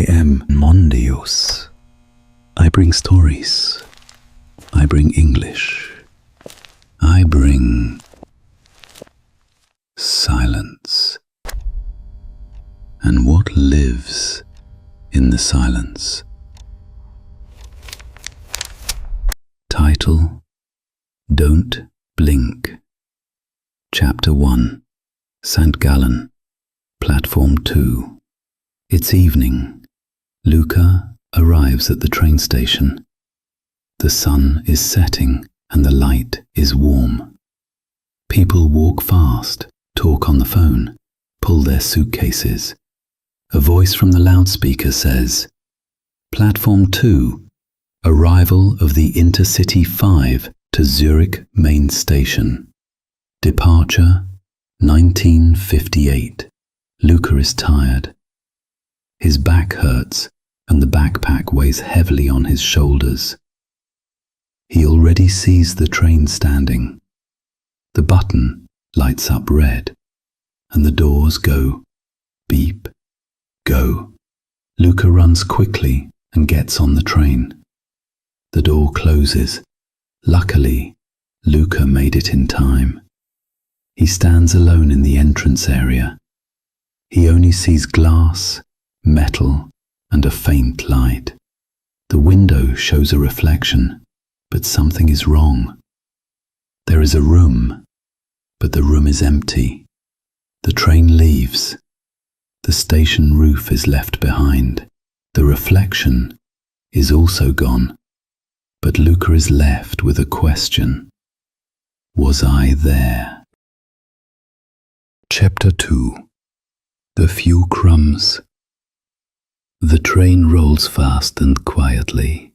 I am Mondeus. I bring stories. I bring English. I bring silence. And what lives in the silence? Title: Don't Blink. Chapter 1. St. Gallen, Platform 2. It's evening. Luca arrives at the train station. The sun is setting and the light is warm. People walk fast, talk on the phone, pull their suitcases. A voice from the loudspeaker says, Platform 2, arrival of the Intercity 5 to Zurich main station. Departure 1958. Luca is tired. His back hurts and the backpack weighs heavily on his shoulders. He already sees the train standing. The button lights up red and the doors go beep, go. Luca runs quickly and gets on the train. The door closes. Luckily, Luca made it in time. He stands alone in the entrance area. He only sees glass, metal, and a faint light. The window shows a reflection, but something is wrong. There is a room, but the room is empty. The train leaves. The station roof is left behind. The reflection is also gone. But Luca is left with a question. Was I there? Chapter 2. The Few Crumbs. The train rolls fast and quietly.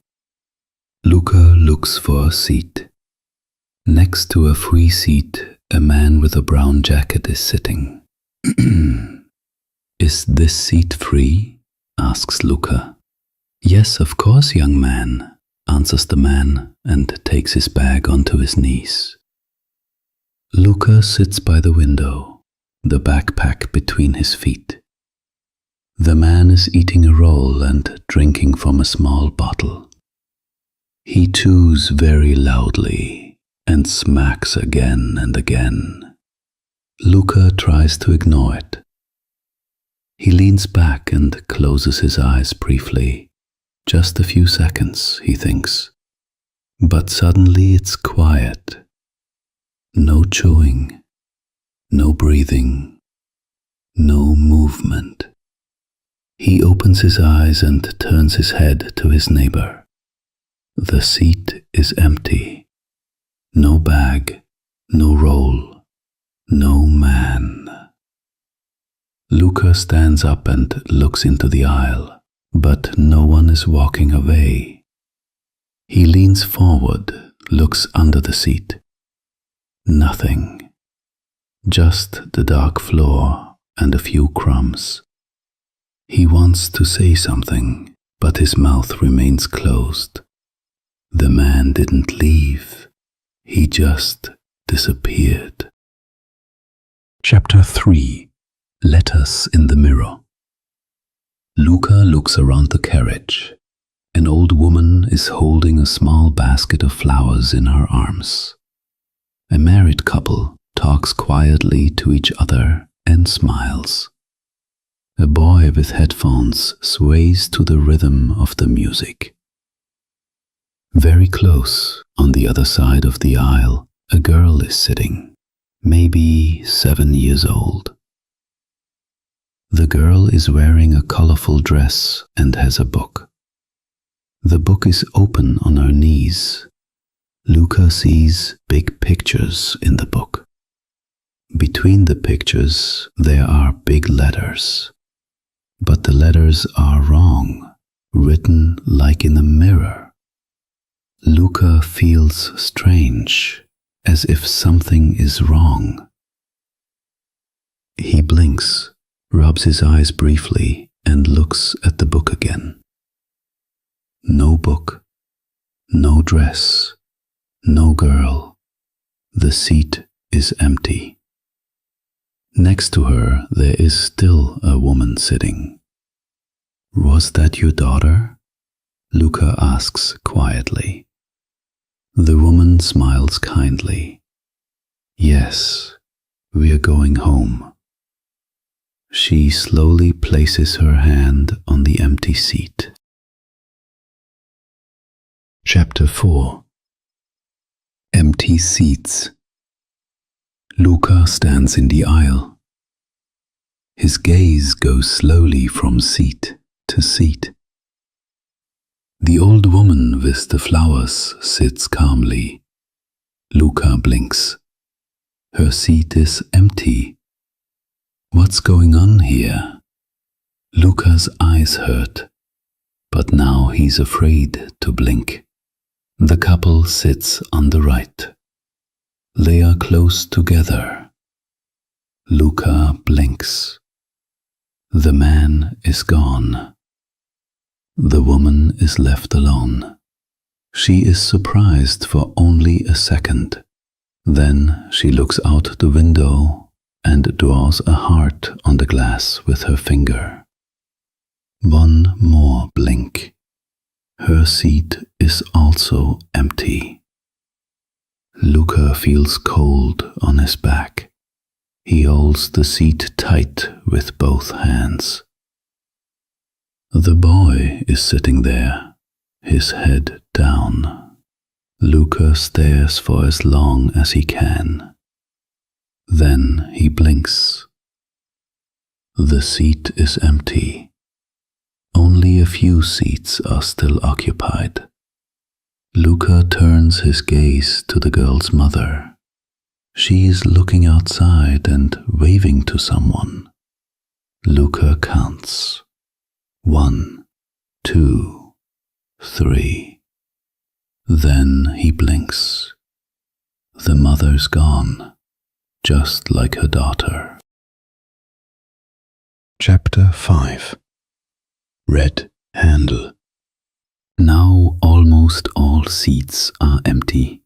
Luca looks for a seat. Next to a free seat, a man with a brown jacket is sitting. Is this seat free? Asks Luca. Yes, of course, young man, answers the man and takes his bag onto his knees. Luca sits by the window, the backpack between his feet. The man is eating a roll and drinking from a small bottle. He chews very loudly and smacks again and again. Luca tries to ignore it. He leans back and closes his eyes briefly. Just a few seconds, he thinks. But suddenly it's quiet. No chewing, no breathing, no movement. He opens his eyes and turns his head to his neighbor. The seat is empty. No bag, no roll, no man. Luca stands up and looks into the aisle, but no one is walking away. He leans forward, looks under the seat. Nothing. Just the dark floor and a few crumbs. He wants to say something, but his mouth remains closed. The man didn't leave. He just disappeared. Chapter 3. Letters in the Mirror. Luca looks around the carriage. An old woman is holding a small basket of flowers in her arms. A married couple talks quietly to each other and smiles. A boy with headphones sways to the rhythm of the music. Very close, on the other side of the aisle, a girl is sitting, maybe 7 years old. The girl is wearing a colorful dress and has a book. The book is open on her knees. Luca sees big pictures in the book. Between the pictures there are big letters. But the letters are wrong, written like in a mirror. Luca feels strange, as if something is wrong. He blinks, rubs his eyes briefly, and looks at the book again. No book, no dress, no girl. The seat is empty. Next to her there is still a woman sitting. Was that your daughter? Luca asks quietly. The woman smiles kindly. Yes, we're going home. She slowly places her hand on the empty seat. Chapter 4. Empty seats. Luca stands in the aisle. His gaze goes slowly from seat to seat. The old woman with the flowers sits calmly. Luca blinks. Her seat is empty. What's going on here? Luca's eyes hurt, but now he's afraid to blink. The couple sits on the right. They are close together. Luca blinks. The man is gone. The woman is left alone. She is surprised for only a second. Then she looks out the window and draws a heart on the glass with her finger. One more blink. Her seat is also empty. Luca feels cold on his back. He holds the seat tight with both hands. The boy is sitting there, his head down. Luca stares for as long as he can. Then he blinks. The seat is empty. Only a few seats are still occupied. Luca turns his gaze to the girl's mother. She is looking outside and waving to someone. Luca counts. 1, 2, 3. Then he blinks. The mother's gone, just like her daughter. Chapter 5. Red Handle. Now almost all seats are empty.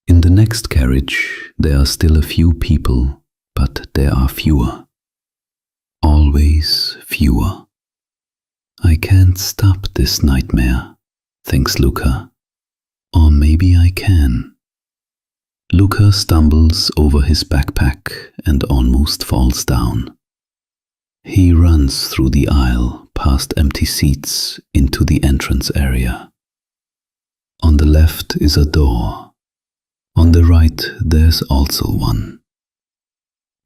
In the next carriage there are still a few people, but there are fewer. Always fewer. I can't stop this nightmare, thinks Luca. Or maybe I can. Luca stumbles over his backpack and almost falls down. He runs through the aisle past empty seats into the entrance area. On the left is a door. On the right there's also one.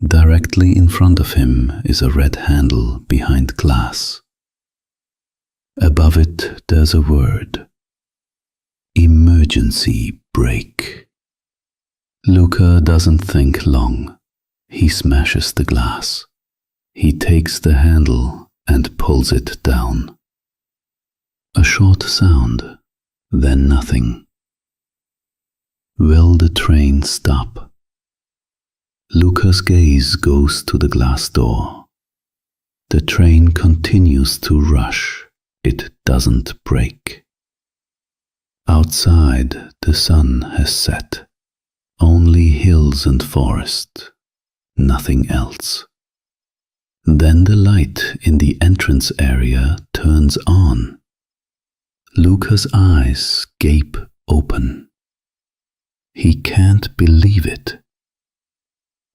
Directly in front of him is a red handle behind glass. Above it there's a word. Emergency brake. Luca doesn't think long. He smashes the glass. He takes the handle and pulls it down. A short sound, then nothing. Will the train stop? Luca's gaze goes to the glass door. The train continues to rush. It doesn't break. Outside, the sun has set. Only hills and forest. Nothing else. Then the light in the entrance area turns on. Luca's eyes gape open. He can't believe it.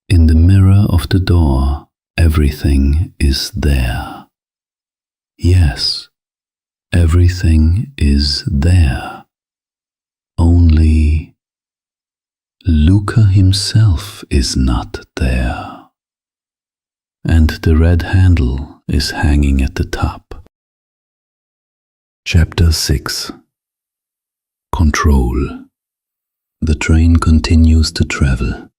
In the mirror of the door, everything is there. Yes, everything is there. Only Luca himself is not there. And the red handle is hanging at the top. Chapter 6. Control. The train continues to travel.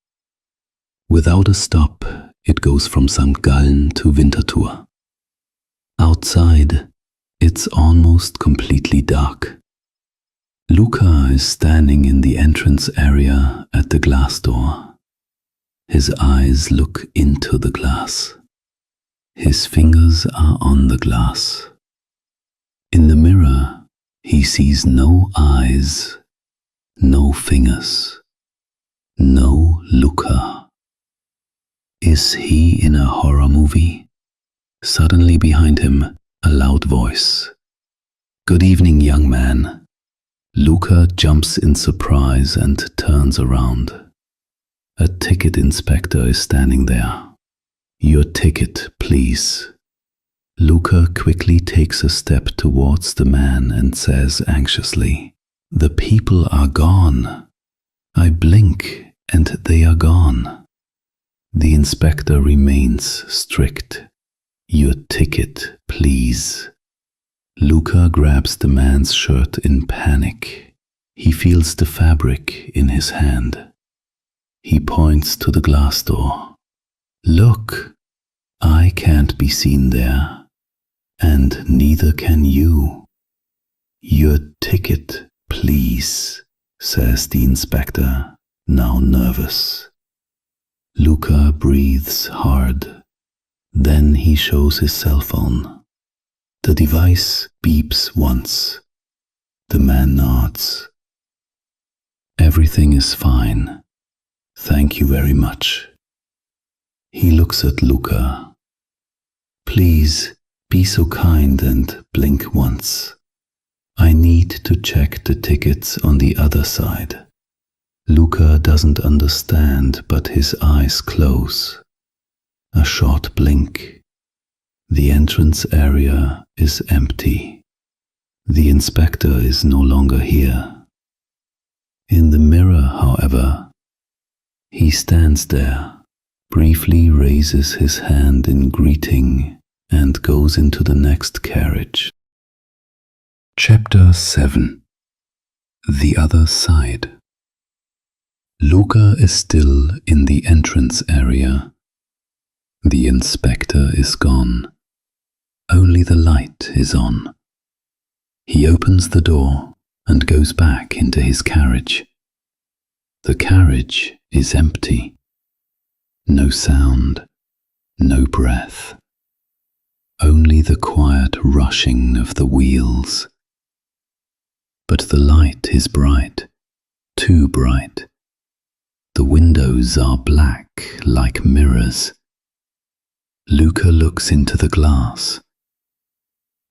Without a stop, it goes from St. Gallen to Winterthur. Outside, it's almost completely dark. Luca is standing in the entrance area at the glass door. His eyes look into the glass. His fingers are on the glass. In the mirror, he sees no eyes, no fingers, no Luca. Is he in a horror movie? Suddenly behind him, a loud voice. "Good evening, young man." Luca jumps in surprise and turns around. A ticket inspector is standing there. "Your ticket, please." Luca quickly takes a step towards the man and says anxiously, "The people are gone. I blink and they are gone." The inspector remains strict. "Your ticket, please." Luca grabs the man's shirt in panic. He feels the fabric in his hand. He points to the glass door. "Look, I can't be seen there, and neither can you." "Your ticket, please," says the inspector, now nervous. Luca breathes hard. Then he shows his cell phone. The device beeps once. The man nods. "Everything is fine. Thank you very much." He looks at Luca. "Please be so kind and blink once. I need to check the tickets on the other side." Luca doesn't understand, but his eyes close. A short blink. The entrance area is empty. The inspector is no longer here. In the mirror, however, he stands there, briefly raises his hand in greeting, and goes into the next carriage. Chapter 7. The Other Side. Luca is still in the entrance area. The inspector is gone. Only the light is on. He opens the door and goes back into his carriage. The carriage is empty. No sound, no breath. Only the quiet rushing of the wheels. But the light is bright, too bright. The windows are black like mirrors. Luca looks into the glass.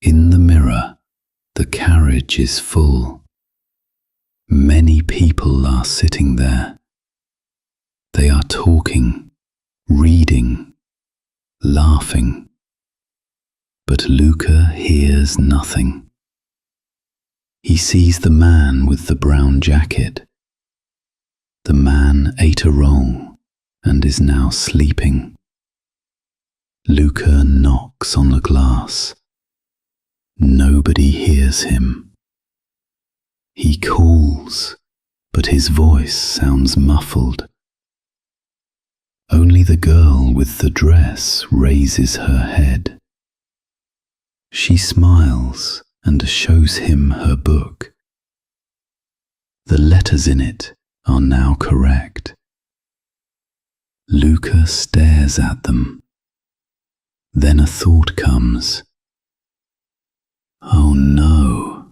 In the mirror, the carriage is full. Many people are sitting there. They are talking, reading, laughing. But Luca hears nothing. He sees the man with the brown jacket. The man ate a roll and is now sleeping. Luca knocks on the glass. Nobody hears him. He calls, but his voice sounds muffled. Only the girl with the dress raises her head. She smiles and shows him her book. The letters in it are now correct. Luca stares at them. Then a thought comes. Oh no,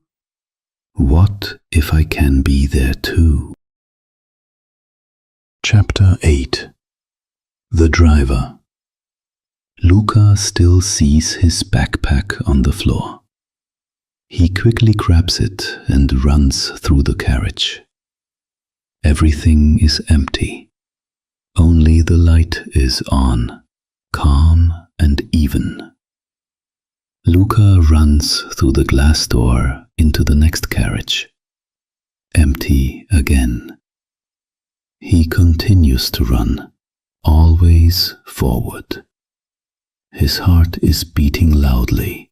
what if I can be there too? Chapter 8. The Driver. Luca still sees his backpack on the floor. He quickly grabs it and runs through the carriage. Everything is empty. Only the light is on, calm and even. Luca runs through the glass door into the next carriage. Empty again. He continues to run, always forward. His heart is beating loudly.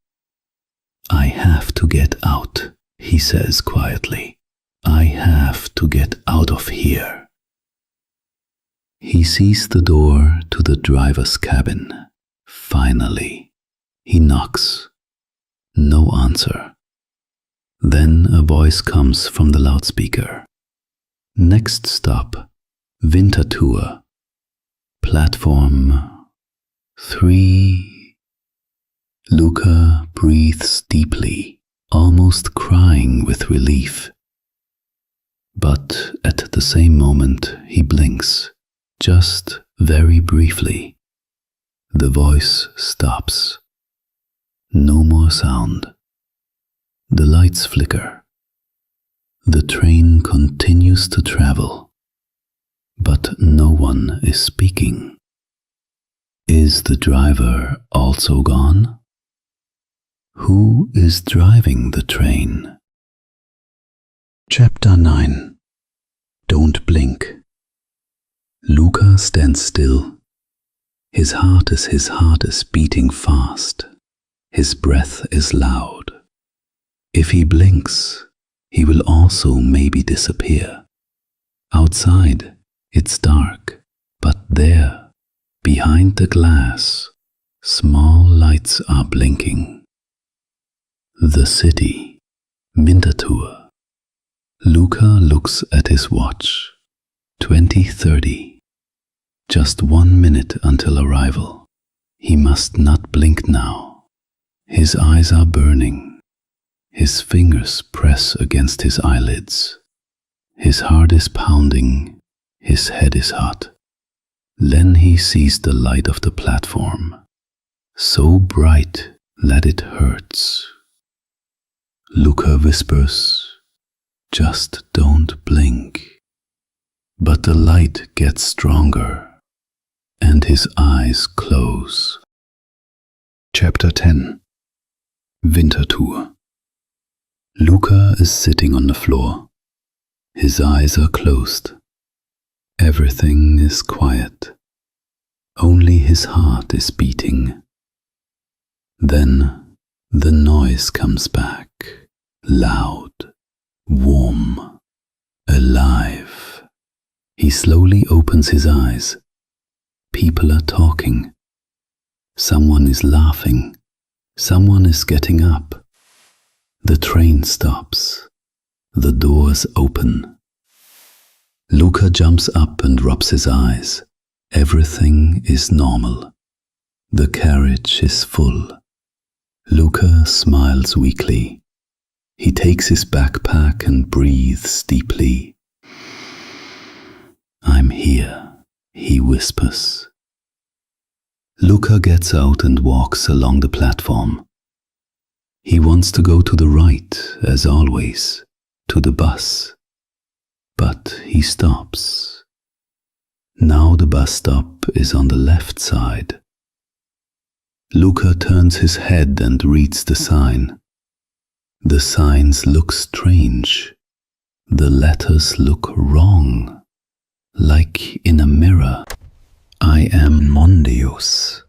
"I have to get out," he says quietly. "I have to get out of here." He sees the door to the driver's cabin. Finally, he knocks. No answer. Then a voice comes from the loudspeaker. "Next stop, Winterthur. Platform 3. Luca breathes deeply, almost crying with relief. But at the same moment he blinks, just very briefly. The voice stops. No more sound. The lights flicker. The train continues to travel, but no one is speaking. Is the driver also gone? Who is driving the train? Chapter 9. Don't blink. Luca stands still. His heart is beating fast. His breath is loud. If he blinks, he will also maybe disappear. Outside, it's dark, but there, behind the glass, small lights are blinking. The city, Winterthur. Luca looks at his watch. 20:30. Just 1 minute until arrival. He must not blink now. His eyes are burning. His fingers press against his eyelids. His heart is pounding. His head is hot. Then he sees the light of the platform, so bright that it hurts. Luca whispers, "Just don't blink." But the light gets stronger, and his eyes close. Chapter 10. Winterthur. Luca is sitting on the floor. His eyes are closed. Everything is quiet. Only his heart is beating. Then the noise comes back, loud, warm, alive. He slowly opens his eyes. People are talking. Someone is laughing. Someone is getting up. The train stops. The doors open. Luca jumps up and rubs his eyes. Everything is normal. The carriage is full. Luca smiles weakly. He takes his backpack and breathes deeply. "I'm here," he whispers. Luca gets out and walks along the platform. He wants to go to the right, as always, to the bus. But he stops. Now the bus stop is on the left side. Luca turns his head and reads the sign. The signs look strange. The letters look wrong, like in a mirror. I am Mondius.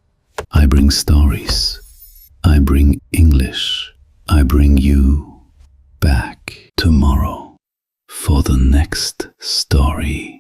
I bring stories. I bring English. I bring you back tomorrow for the next story.